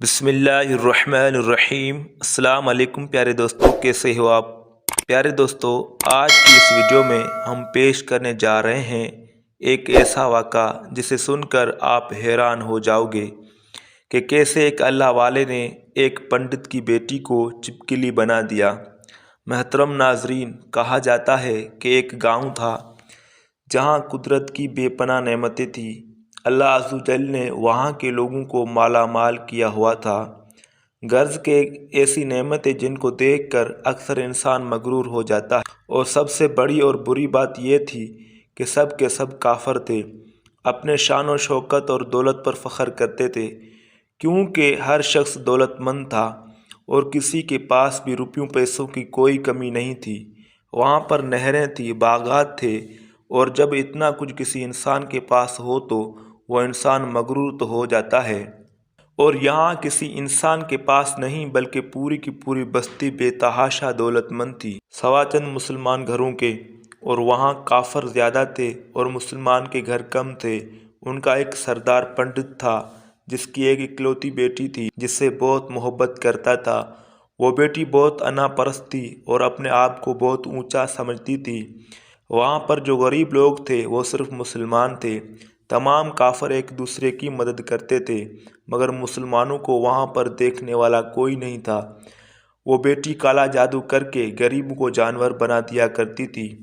بسم اللہ الرحمن الرحیم۔ السلام علیکم پیارے دوستوں، کیسے ہو آپ؟ پیارے دوستوں، آج کی اس ویڈیو میں ہم پیش کرنے جا رہے ہیں ایک ایسا واقعہ جسے سن کر آپ حیران ہو جاؤ گے کہ کیسے ایک اللہ والے نے ایک پنڈت کی بیٹی کو چپکلی بنا دیا۔ محترم ناظرین، کہا جاتا ہے کہ ایک گاؤں تھا جہاں قدرت کی بے پناہ نعمتیں تھیں۔ اللہ عز و جل نے وہاں کے لوگوں کو مالا مال کیا ہوا تھا، غرض کہ ایسی نعمتیں جن کو دیکھ کر اکثر انسان مغرور ہو جاتا ہے۔ اور سب سے بڑی اور بری بات یہ تھی کہ سب کے سب کافر تھے، اپنے شان و شوکت اور دولت پر فخر کرتے تھے، کیونکہ ہر شخص دولت مند تھا اور کسی کے پاس بھی روپیوں پیسوں کی کوئی کمی نہیں تھی۔ وہاں پر نہریں تھیں، باغات تھے، اور جب اتنا کچھ کسی انسان کے پاس ہو تو وہ انسان مغرور تو ہو جاتا ہے۔ اور یہاں کسی انسان کے پاس نہیں بلکہ پوری کی پوری بستی بے تحاشا دولت مند تھی، سوا چند مسلمان گھروں کے، اور وہاں کافر زیادہ تھے اور مسلمان کے گھر کم تھے۔ ان کا ایک سردار پنڈت تھا جس کی ایک اکلوتی بیٹی تھی جس سے بہت محبت کرتا تھا۔ وہ بیٹی بہت انا پرست تھی اور اپنے آپ کو بہت اونچا سمجھتی تھی۔ وہاں پر جو غریب لوگ تھے وہ صرف مسلمان تھے، تمام کافر ایک دوسرے کی مدد کرتے تھے، مگر مسلمانوں کو وہاں پر دیکھنے والا کوئی نہیں تھا۔ وہ بیٹی کالا جادو کر کے غریبوں کو جانور بنا دیا کرتی تھی۔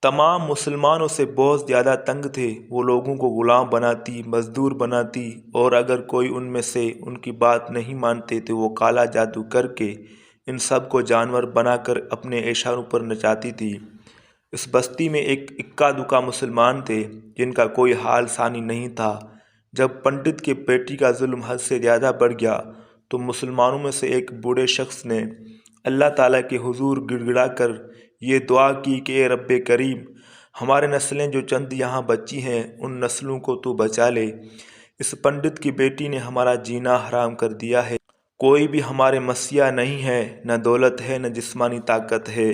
تمام مسلمانوں سے بہت زیادہ تنگ تھے، وہ لوگوں کو غلام بناتی، مزدور بناتی، اور اگر کوئی ان میں سے ان کی بات نہیں مانتے تو وہ کالا جادو کر کے ان سب کو جانور بنا کر اپنے اشاروں پر نچاتی تھی۔ اس بستی میں ایک اکا دکا مسلمان تھے جن کا کوئی حال ثانی نہیں تھا۔ جب پنڈت کی بیٹی کا ظلم حد سے زیادہ بڑھ گیا تو مسلمانوں میں سے ایک بوڑھے شخص نے اللہ تعالیٰ کے حضور گڑ گڑا کر یہ دعا کی کہ اے رب کریم، ہمارے نسلیں جو چند یہاں بچی ہیں ان نسلوں کو تو بچا لے۔ اس پنڈت کی بیٹی نے ہمارا جینا حرام کر دیا ہے، کوئی بھی ہمارے مسیح نہیں ہے، نہ دولت ہے نہ جسمانی طاقت ہے۔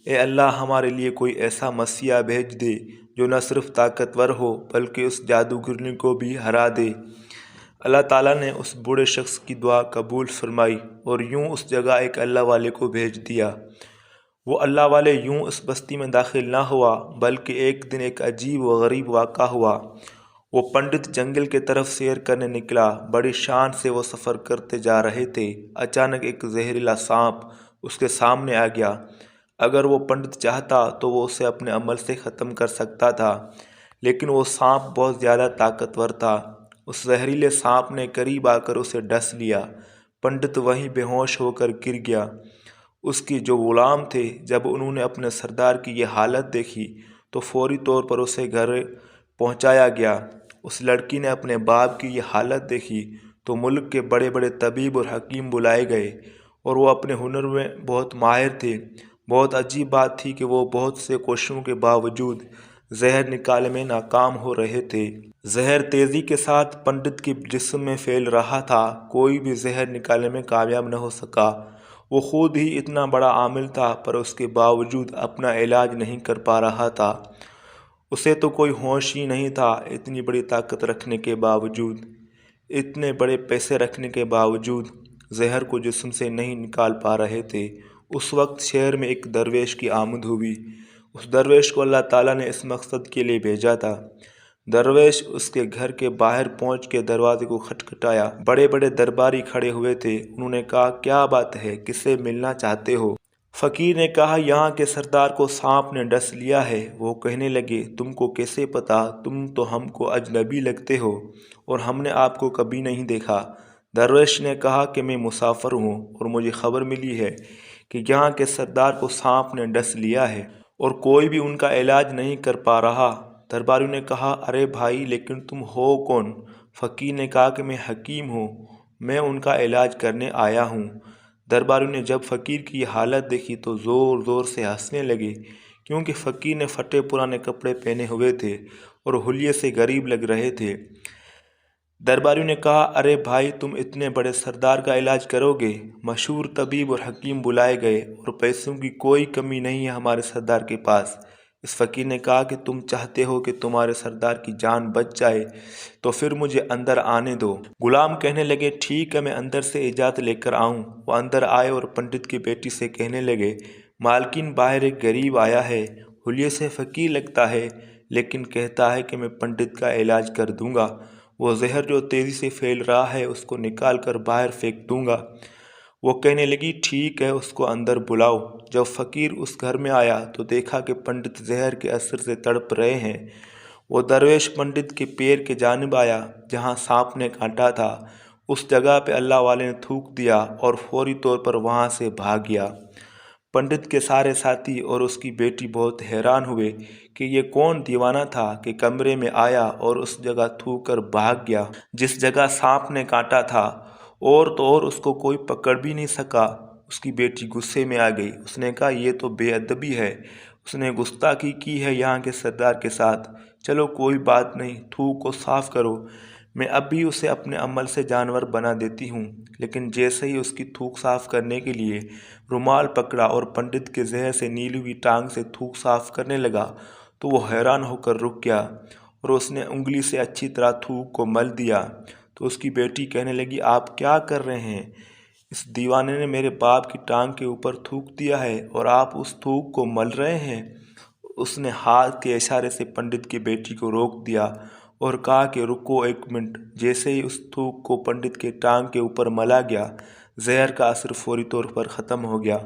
اے اللہ، ہمارے لیے کوئی ایسا مسیح بھیج دے جو نہ صرف طاقتور ہو بلکہ اس جادوگرنی کو بھی ہرا دے۔ اللہ تعالیٰ نے اس بوڑھے شخص کی دعا قبول فرمائی اور یوں اس جگہ ایک اللہ والے کو بھیج دیا۔ وہ اللہ والے یوں اس بستی میں داخل نہ ہوا بلکہ ایک دن ایک عجیب و غریب واقعہ ہوا۔ وہ پنڈت جنگل کے طرف سیر کرنے نکلا، بڑی شان سے وہ سفر کرتے جا رہے تھے۔ اچانک ایک زہریلا سانپ اس کے سامنے آ گیا۔ اگر وہ پنڈت چاہتا تو وہ اسے اپنے عمل سے ختم کر سکتا تھا، لیکن وہ سانپ بہت زیادہ طاقتور تھا۔ اس زہریلے سانپ نے قریب آ کر اسے ڈس لیا۔ پنڈت وہیں بے ہوش ہو کر گر گیا۔ اس کی جو غلام تھے جب انہوں نے اپنے سردار کی یہ حالت دیکھی تو فوری طور پر اسے گھر پہنچایا گیا۔ اس لڑکی نے اپنے باپ کی یہ حالت دیکھی تو ملک کے بڑے بڑے طبیب اور حکیم بلائے گئے اور وہ اپنے ہنر میں بہت ماہر تھے۔ بہت عجیب بات تھی کہ وہ بہت سے کوششوں کے باوجود زہر نکالنے میں ناکام ہو رہے تھے۔ زہر تیزی کے ساتھ پنڈت کے جسم میں پھیل رہا تھا، کوئی بھی زہر نکالنے میں کامیاب نہ ہو سکا۔ وہ خود ہی اتنا بڑا عامل تھا پر اس کے باوجود اپنا علاج نہیں کر پا رہا تھا۔ اسے تو کوئی ہوش ہی نہیں تھا، اتنی بڑی طاقت رکھنے کے باوجود، اتنے بڑے پیسے رکھنے کے باوجود زہر کو جسم سے نہیں نکال پا رہے تھے۔ اس وقت شہر میں ایک درویش کی آمد ہوئی۔ اس درویش کو اللہ تعالیٰ نے اس مقصد کے لیے بھیجا تھا۔ درویش اس کے گھر کے باہر پہنچ کے دروازے کو کھٹکھٹایا۔ بڑے بڑے درباری کھڑے ہوئے تھے۔ انہوں نے کہا، کیا بات ہے، کس سے ملنا چاہتے ہو؟ فقیر نے کہا، یہاں کے سردار کو سانپ نے ڈس لیا ہے۔ وہ کہنے لگے، تم کو کیسے پتا؟ تم تو ہم کو اجنبی لگتے ہو اور ہم نے آپ کو کبھی نہیں دیکھا۔ درویش نے کہا کہ میں مسافر ہوں اور مجھے خبر ملی ہے کہ یہاں کے سردار کو سانپ نے ڈس لیا ہے اور کوئی بھی ان کا علاج نہیں کر پا رہا۔ درباریوں نے کہا، ارے بھائی، لیکن تم ہو کون؟ فقیر نے کہا کہ میں حکیم ہوں، میں ان کا علاج کرنے آیا ہوں۔ درباریوں نے جب فقیر کی یہ حالت دیکھی تو زور زور سے ہنسنے لگے، کیونکہ فقیر نے پھٹے پرانے کپڑے پہنے ہوئے تھے اور حلیے سے غریب لگ رہے تھے۔ درباریوں نے کہا، ارے بھائی، تم اتنے بڑے سردار کا علاج کرو گے؟ مشہور طبیب اور حکیم بلائے گئے اور پیسوں کی کوئی کمی نہیں ہے ہمارے سردار کے پاس۔ اس فقیر نے کہا کہ تم چاہتے ہو کہ تمہارے سردار کی جان بچ جائے تو پھر مجھے اندر آنے دو۔ غلام کہنے لگے ٹھیک ہے، میں اندر سے اجازت لے کر آؤں۔ وہ اندر آئے اور پنڈت کی بیٹی سے کہنے لگے مالکین باہر ایک غریب آیا ہے، حلیے سے فقیر لگتا ہے لیکن کہتا ہے کہ میں پنڈت کا علاج کر دوں گا، وہ زہر جو تیزی سے پھیل رہا ہے اس کو نکال کر باہر پھینک دوں گا۔ وہ کہنے لگی ٹھیک ہے، اس کو اندر بلاؤ۔ جب فقیر اس گھر میں آیا تو دیکھا کہ پنڈت زہر کے اثر سے تڑپ رہے ہیں۔ وہ درویش پنڈت کے پیر کے جانب آیا جہاں سانپ نے کاٹا تھا، اس جگہ پہ اللہ والے نے تھوک دیا اور فوری طور پر وہاں سے بھاگ گیا۔ پنڈت کے سارے ساتھی اور اس کی بیٹی بہت حیران ہوئے کہ یہ کون دیوانہ تھا کہ کمرے میں آیا اور اس جگہ تھوک کر بھاگ گیا جس جگہ سانپ نے کاٹا تھا، اور تو اور اس کو کوئی پکڑ بھی نہیں سکا۔ اس کی بیٹی غصے میں آ گئی، اس نے کہا یہ تو بے ادبی ہے، اس نے گستاخی کی ہے یہاں کے سردار کے ساتھ۔ چلو کوئی بات نہیں، تھوک کو صاف کرو، میں اب بھی اسے اپنے عمل سے جانور بنا دیتی ہوں۔ لیکن جیسے ہی اس کی تھوک صاف کرنے کے لیے رومال پکڑا اور پنڈت کے زہر سے نیلی ہوئی ٹانگ سے تھوک صاف کرنے لگا تو وہ حیران ہو کر رک گیا اور اس نے انگلی سے اچھی طرح تھوک کو مل دیا۔ تو اس کی بیٹی کہنے لگی آپ کیا کر رہے ہیں؟ اس دیوانے نے میرے باپ کی ٹانگ کے اوپر تھوک دیا ہے اور آپ اس تھوک کو مل رہے ہیں۔ اس نے ہاتھ کے اشارے سے پنڈت کی بیٹی کو روک دیا اور کہا کہ رکو ایک منٹ۔ جیسے ہی اس تھوک کو پنڈت کے ٹانگ کے اوپر ملا گیا، زہر کا اثر فوری طور پر ختم ہو گیا۔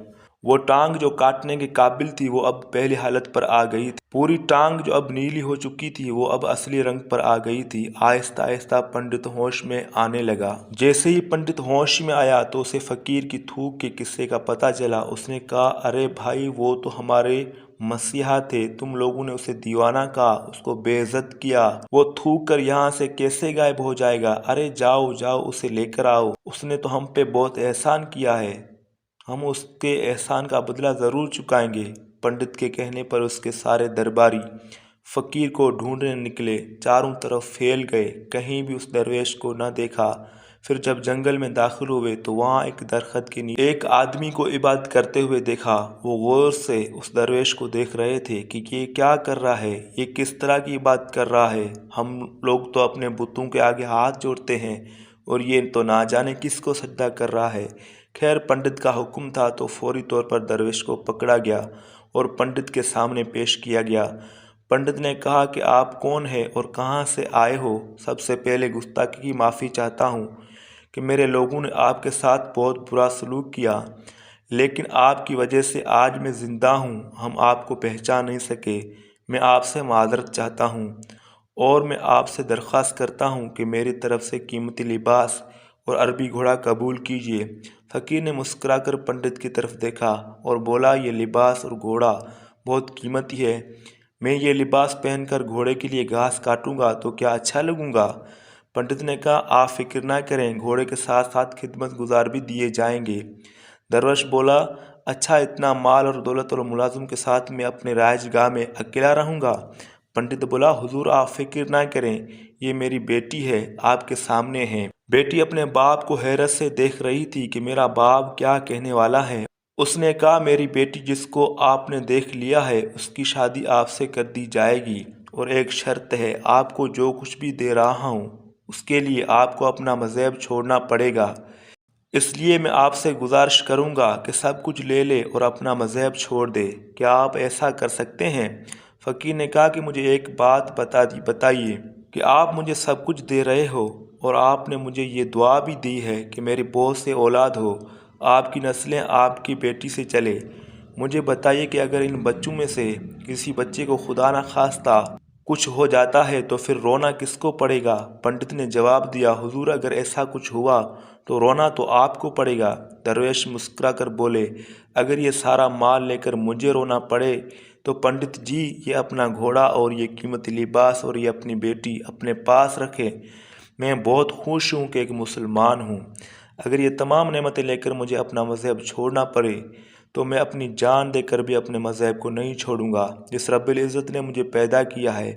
وہ ٹانگ جو کاٹنے کے قابل تھی وہ اب پہلی حالت پر آ گئی تھی۔ پوری ٹانگ جو اب نیلی ہو چکی تھی وہ اب اصلی رنگ پر آ گئی تھی۔ آہستہ آہستہ پنڈت ہوش میں آنے لگا۔ جیسے ہی پنڈت ہوش میں آیا تو اسے فقیر کی تھوک کے قصے کا پتہ چلا۔ اس نے کہا ارے بھائی، وہ تو ہمارے مسیحا تھے، تم لوگوں نے اسے دیوانہ کہا، اس کو بے عزت کیا، وہ تھوک کر یہاں سے کیسے غائب ہو جائے گا؟ ارے جاؤ جاؤ اسے لے کر آؤ، اس نے تو ہم پہ بہت احسان کیا ہے، ہم اس کے احسان کا بدلہ ضرور چکائیں گے۔ پنڈت کے کہنے پر اس کے سارے درباری فقیر کو ڈھونڈنے نکلے، چاروں طرف پھیل گئے، کہیں بھی اس درویش کو نہ دیکھا۔ پھر جب جنگل میں داخل ہوئے تو وہاں ایک درخت کے نیچے ایک آدمی کو عبادت کرتے ہوئے دیکھا۔ وہ غور سے اس درویش کو دیکھ رہے تھے کہ یہ کیا کر رہا ہے، یہ کس طرح کی عبادت کر رہا ہے۔ ہم لوگ تو اپنے بتوں کے آگے ہاتھ جوڑتے ہیں اور یہ تو نہ جانے کس کو سجدہ کر رہا ہے۔ خیر پنڈت کا حکم تھا تو فوری طور پر درویش کو پکڑا گیا اور پنڈت کے سامنے پیش کیا گیا۔ پنڈت نے کہا کہ آپ کون ہیں اور کہاں سے آئے ہو؟ سب سے پہلے گستاخی کی معافی چاہتا ہوں کہ میرے لوگوں نے آپ کے ساتھ بہت برا سلوک کیا، لیکن آپ کی وجہ سے آج میں زندہ ہوں۔ ہم آپ کو پہچان نہیں سکے، میں آپ سے معذرت چاہتا ہوں اور میں آپ سے درخواست کرتا ہوں کہ میری طرف سے قیمتی لباس اور عربی گھوڑا قبول کیجیے۔ فقیر نے مسکرا کر پنڈت کی طرف دیکھا اور بولا یہ لباس اور گھوڑا بہت قیمتی ہے، میں یہ لباس پہن کر گھوڑے کے لیے گھاس کاٹوں گا تو کیا اچھا لگوں گا؟ پنڈت نے کہا آپ فکر نہ کریں، گھوڑے کے ساتھ ساتھ خدمت گزار بھی دیے جائیں گے۔ درویش بولا اچھا، اتنا مال اور دولت اور ملازم کے ساتھ میں اپنے رہائش گاہ میں اکیلا رہوں گا؟ پنڈت بولا حضور آپ فکر نہ کریں، یہ میری بیٹی ہے، آپ کے سامنے ہے۔ بیٹی اپنے باپ کو حیرت سے دیکھ رہی تھی کہ میرا باپ کیا کہنے والا ہے۔ اس نے کہا میری بیٹی جس کو آپ نے دیکھ لیا ہے اس کی شادی آپ سے کر دی جائے گی، اور ایک شرط ہے، آپ کو جو کچھ بھی دے رہا ہوں اس کے لیے آپ کو اپنا مذہب چھوڑنا پڑے گا۔ اس لیے میں آپ سے گزارش کروں گا کہ سب کچھ لے لے اور اپنا مذہب چھوڑ دے۔ کیا آپ ایسا کر سکتے ہیں؟ فقیر نے کہا کہ مجھے ایک بات بتائیے کہ آپ مجھے سب کچھ دے رہے ہو اور آپ نے مجھے یہ دعا بھی دی ہے کہ میری بہت سے اولاد ہو، آپ کی نسلیں آپ کی بیٹی سے چلے۔ مجھے بتائیے کہ اگر ان بچوں میں سے کسی بچے کو خدا نخواستہ کچھ ہو جاتا ہے تو پھر رونا کس کو پڑے گا؟ پنڈت نے جواب دیا حضور اگر ایسا کچھ ہوا تو رونا تو آپ کو پڑے گا۔ درویش مسکرا کر بولے اگر یہ سارا مال لے کر مجھے رونا پڑے تو پنڈت جی یہ اپنا گھوڑا اور یہ قیمتی لباس اور یہ اپنی بیٹی اپنے پاس رکھیں، میں بہت خوش ہوں کہ ایک مسلمان ہوں۔ اگر یہ تمام نعمتیں لے کر مجھے اپنا مذہب چھوڑنا پڑے تو میں اپنی جان دے کر بھی اپنے مذہب کو نہیں چھوڑوں گا۔ جس رب العزت نے مجھے پیدا کیا ہے